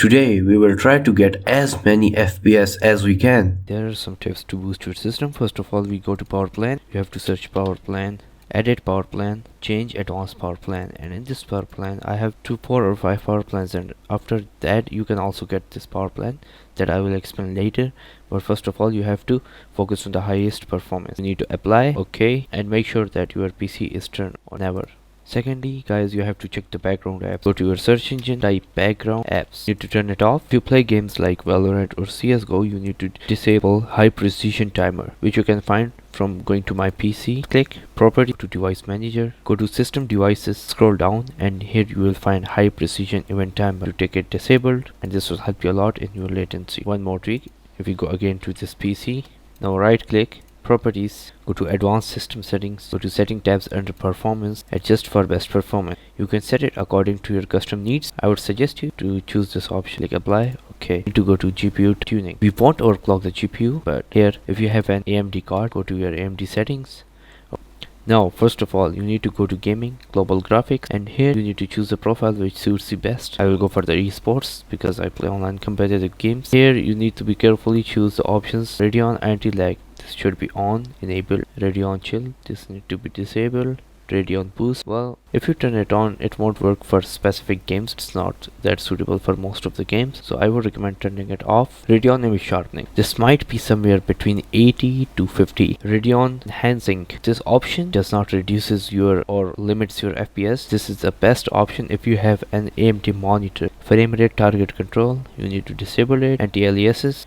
Today we will try to get as many FPS as we can. There are some tips to boost your system. First of all, we go to power plan. You have to search power plan, edit power plan, change advanced power plan, and in this power plan I have 4 or 5 power plans, and after that you can also get this power plan that I will explain later. But first of all, you have to focus on the highest performance. You need to apply, okay, and make sure that your PC is turned on never. Secondly, guys, you have to check the background apps. Go to your search engine, type background apps. You need to turn it off. If you play games like Valorant or CSGO, you need to disable high precision timer, which you can find from going to my PC. Click property to device manager, go to system devices, scroll down, and here you will find high precision event timer. You take it disabled, and this will help you a lot in your latency. One more trick, if you go again to this PC, now right click, properties, go to advanced system settings, go to setting tabs under performance, adjust for best performance. You can set it according to your custom needs. I would suggest you to choose this option, click apply, okay. Need to go to GPU tuning. We won't overclock the GPU, but here if you have an AMD card, go to your AMD settings. Now first of all, you need to go to gaming, global graphics, and here you need to choose the profile which suits you best. I will go for the esports because I play online competitive games. Here you need to be carefully choose the options. Radeon anti-lag, this should be on. Enable Radeon chill, this need to be disabled. Radeon boost, well, if you turn it on, it won't work for specific games. It's not that suitable for most of the games, so I would recommend turning it off. Radeon image sharpening, this might be somewhere between 80 to 50. Radeon enhancing, this option does not reduces your or limits your FPS. This is the best option if you have an AMD monitor. Frame rate target control, you need to disable it. Anti-aliases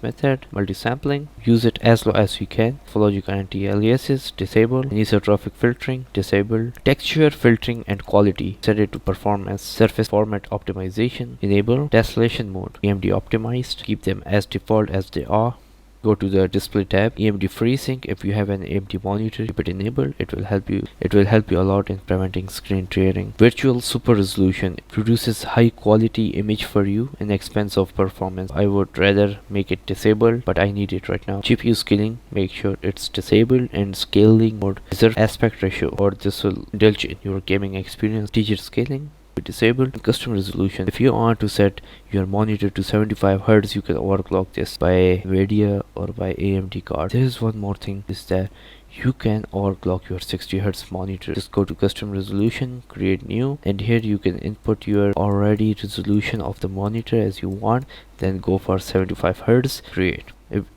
method, multi-sampling, use it as low as you can. Logical anti-aliases disable. Anisotrophic filtering disabled. Texture filtering and quality, set it to perform as surface format optimization. Enable tessellation mode, AMD optimized, keep them as default as they are. Go to the display tab, AMD FreeSync. If you have an AMD monitor, keep it enabled. It will help you a lot in preventing screen tearing. Virtual super resolution produces high quality image for you in expense of performance. I would rather make it disabled, but I need it right now. GPU scaling, make sure it's disabled, and scaling mode, reserve aspect ratio, or this will indulge in your gaming experience. Digit scaling, disabled. Custom resolution, if you want to set your monitor to 75 Hz, you can overclock this by NVIDIA or by AMD card. There is one more thing, is that you can overclock your 60 Hz monitor. Just go to custom resolution, create new, and here you can input your already resolution of the monitor as you want, then go for 75 Hz, create.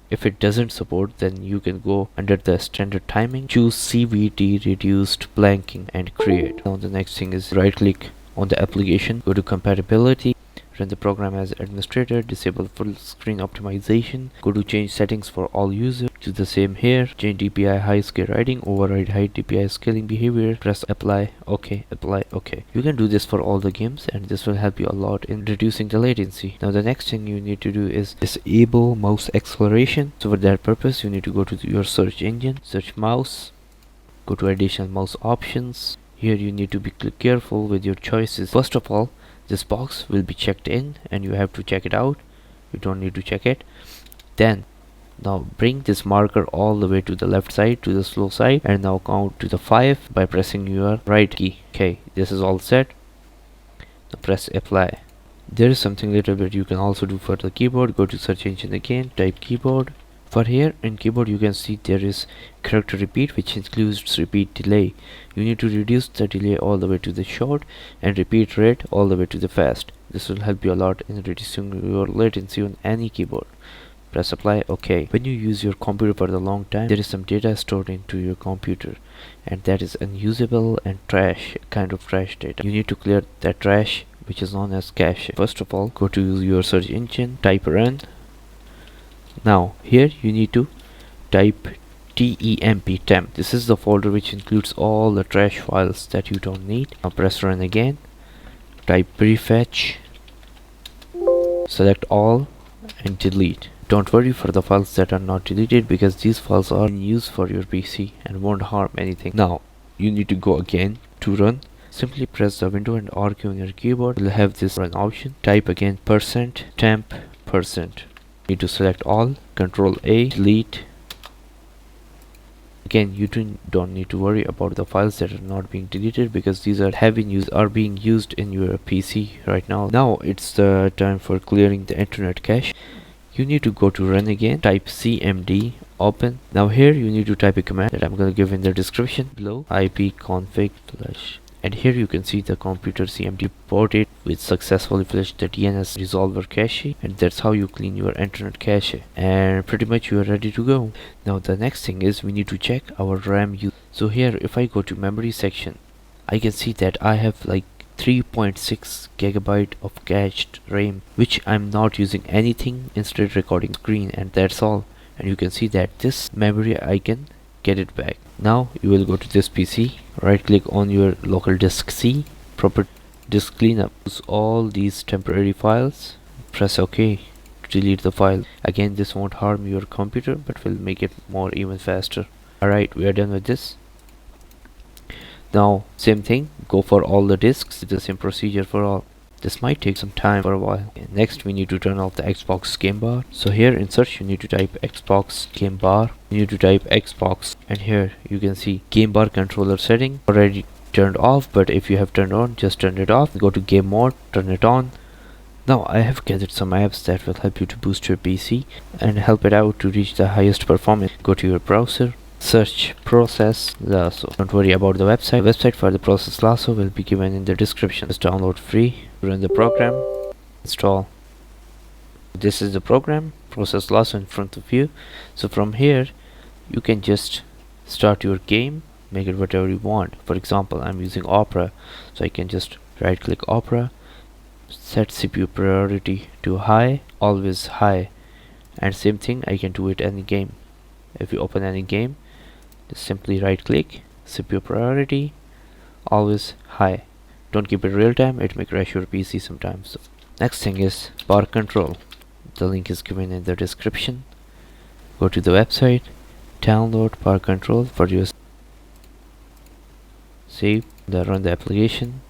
If it doesn't support, then you can go under the standard timing, choose CVT reduced blanking, and create. Now the next thing is right click on the application, go to compatibility, run the program as administrator, disable full screen optimization, go to change settings for all users, do the same here, change DPI high scale writing, override high DPI scaling behavior, press apply, okay, apply, okay. You can do this for all the games, and this will help you a lot in reducing the latency. Now the next thing you need to do is disable mouse acceleration. So for that purpose, you need to go to your search engine, search mouse, go to additional mouse options. Here you need to be careful with your choices. First of all, this box will be checked in and you have to check it out. You don't need to check it. Then now bring this marker all the way to the left side, to the slow side, and now count to the 5 by pressing your right key. Okay, this is all set. Now press apply. There is something little bit you can also do for the keyboard. Go to search engine again, type keyboard. For here in keyboard you can see there is character repeat, which includes repeat delay. You need to reduce the delay all the way to the short and repeat rate all the way to the fast. This will help you a lot in reducing your latency on any keyboard. Press apply, okay. When you use your computer for a long time, there is some data stored into your computer, and that is unusable and trash, kind of trash data. You need to clear that trash, which is known as cache. First of all, go to your search engine, type run. Now here you need to type temp. This is the folder which includes all the trash files that you don't need. Now press run again, type prefetch, select all, and delete. Don't worry for the files that are not deleted, because these files are in use for your PC and won't harm anything. Now you need to go again to run. Simply press the window and R key on your keyboard. You'll have this run option. Type again %temp %. Need to select all, Control A, delete, Again, you don't need to worry about the files that are not being deleted, because these are being used in your PC right now. Now it's the time for clearing the internet cache. You need to go to run again, type cmd open. Now here you need to type a command that I'm going to give in the description below, ipconfig flush. And here you can see the computer CMD ported with successfully flushed the DNS resolver cache, and that's how you clean your internet cache, and pretty much you are ready to go. Now the next thing is we need to check our RAM use. So here if I go to memory section, I can see that I have like 3.6 gigabyte of cached RAM, which I'm not using anything, instead recording screen, and that's all. And you can see that this memory I can get it back. Now you will go to this PC, right click on your local disk C, proper disk cleanup, use all these temporary files, press OK to delete the file. Again, this won't harm your computer but will make it more even faster. Alright, we are done with this. Now same thing, go for all the disks, the same procedure for all. This might take some time for a while. Okay, next we need to turn off the Xbox game bar. So here in search you need to type Xbox game bar, you need to type Xbox, and here you can see game bar controller setting already turned off, but if you have turned on, just turn it off. Go to game mode, turn it on. Now I have gathered some apps that will help you to boost your PC and help it out to reach the highest performance. Go to your browser, search process Lasso. Don't worry about the website. The website for the process Lasso will be given in the description. Just download free, run the program, install. This is the program, process Lasso, in front of you. So from here you can just start your game, make it whatever you want. For example, I'm using Opera, so I can just right click Opera, set CPU priority to high, always high, and same thing I can do it any game. If you open any game, just simply right click, CPU priority, always high. Don't keep it real time, it may crash your PC sometimes. So next thing is power control. The link is given in the description. Go to the website, download power control for your save, run the application,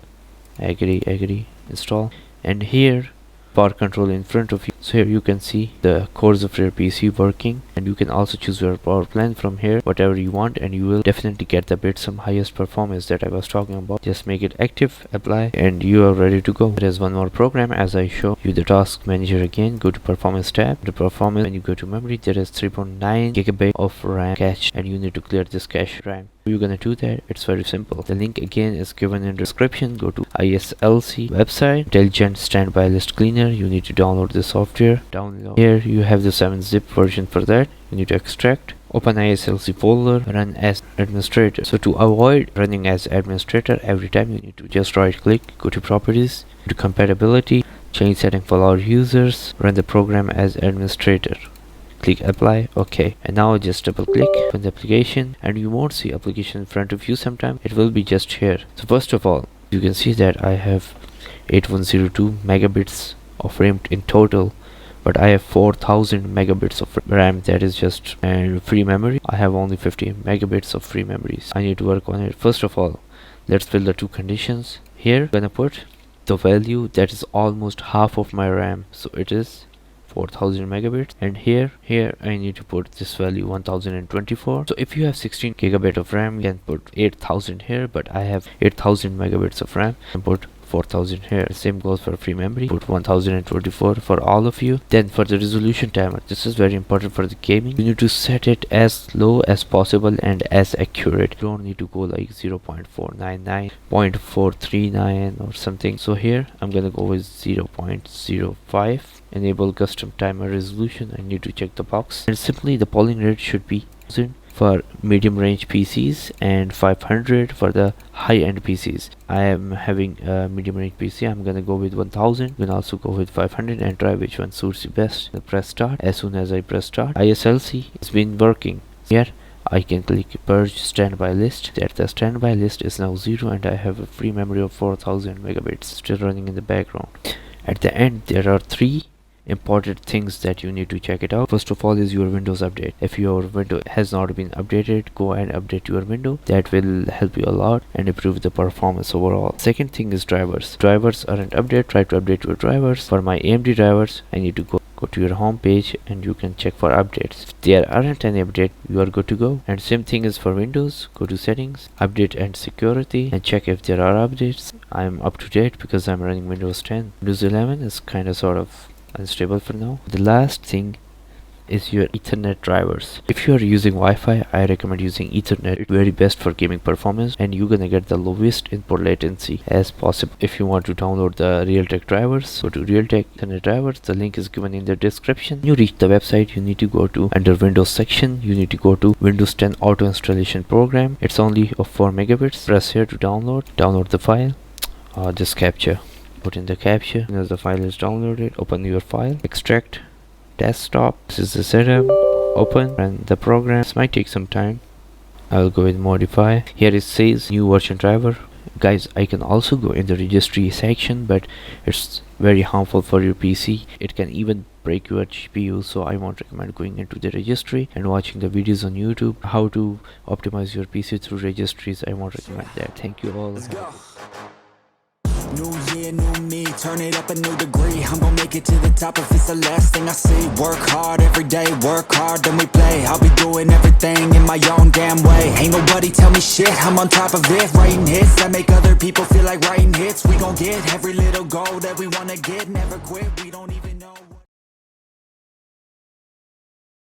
agree, install, and here power control in front of you. So here you can see the cores of your PC working, and you can also choose your power plan from here, whatever you want, and you will definitely get the bit some highest performance that I was talking about. Just make it active, apply, and you are ready to go. There is one more program as I show you the task manager again. Go to performance tab, the performance, when you go to memory, there is 3.9 gigabyte of RAM cache, and you need to clear this cache RAM. You're gonna do that, it's very simple. The link again is given in the description. Go to ISLC website, intelligent standby list cleaner. You need to download the software. Download here, you have the 7-zip version for that. You need to extract, open ISLC folder, run as administrator. So to avoid running as administrator every time, you need to just right click, go to properties, go to compatibility, change setting for all users, run the program as administrator. Click apply, OK, and now just double click on the application, and you won't see application in front of you sometime. It will be just here. So first of all, you can see that I have 8102 megabits of RAM in total, but I have 4000 megabits of RAM, that is just, and free memory I have only 50 megabits of free memories. I need to work on it. First of all, let's fill the two conditions. Here I'm gonna put the value that is almost half of my RAM, so it is 4000 megabits, and here I need to put this value 1024. So if you have 16 gigabyte of RAM, you can put 8000 here, but I have 8000 megabits of RAM, and put 4000 here. Same goes for free memory, put 1024 for all of you. Then for the resolution timer, this is very important for the gaming. You need to set it as low as possible and as accurate. You don't need to go like 0.499, 0.439 or something. So here I'm gonna go with 0.05. Enable custom timer resolution. I need to check the box, and simply the polling rate should be 1000 for medium range PCs and 500 for the high-end PCs. I am having a medium range PC. I'm gonna go with 1000. You can also go with 500 and try which one suits you best. Press start. As soon as I press start, ISLC has been working. Here I can click purge standby list. That the standby list is now 0, and I have a free memory of 4000 megabits still running in the background. At the end there are 3 important things that you need to check it out. First of all is your Windows update. If your window has not been updated, go and update your window. That will help you a lot and improve the performance overall. Second thing is drivers. Drivers aren't updated. Try to update your drivers. For my AMD drivers, I need to go go to your home page and you can check for updates. If there aren't any update, you are good to go. And same thing is for Windows. Go to settings, update and security, and check if there are updates. I'm up to date because I'm running Windows 10. Windows 11 is kind of sort of unstable for now. The last thing is your Ethernet drivers. If you are using Wi-Fi, I recommend using Ethernet. It's very best for gaming performance, and you're gonna get the lowest input latency as possible. If you want to download the Realtek drivers, go to Realtek Ethernet drivers. The link is given in the description. You reach the website, you need to go to under Windows section, you need to go to Windows 10 auto installation program. It's only of 4 megabits. Press here to download the file. Just capture, put in the capture. As the file is downloaded, open your file, extract desktop. This is the setup. Open, run the program. This might take some time. I will go with modify. Here it says new version driver. Guys, I can also go in the registry section, but it's very harmful for your PC. It can even break your GPU, so I won't recommend going into the registry and watching the videos on YouTube how to optimize your PC through registries. I won't recommend that. Thank you all. New year, new me, turn it up a new degree. I'm gonna make it to the top if it's the last thing I see. Work hard every day, work hard, then we play. I'll be doing everything in my own damn way. Ain't nobody tell me shit, I'm on top of it. Writing hits that make other people feel like writing hits. We gon' get every little goal that we wanna get. Never quit, we don't even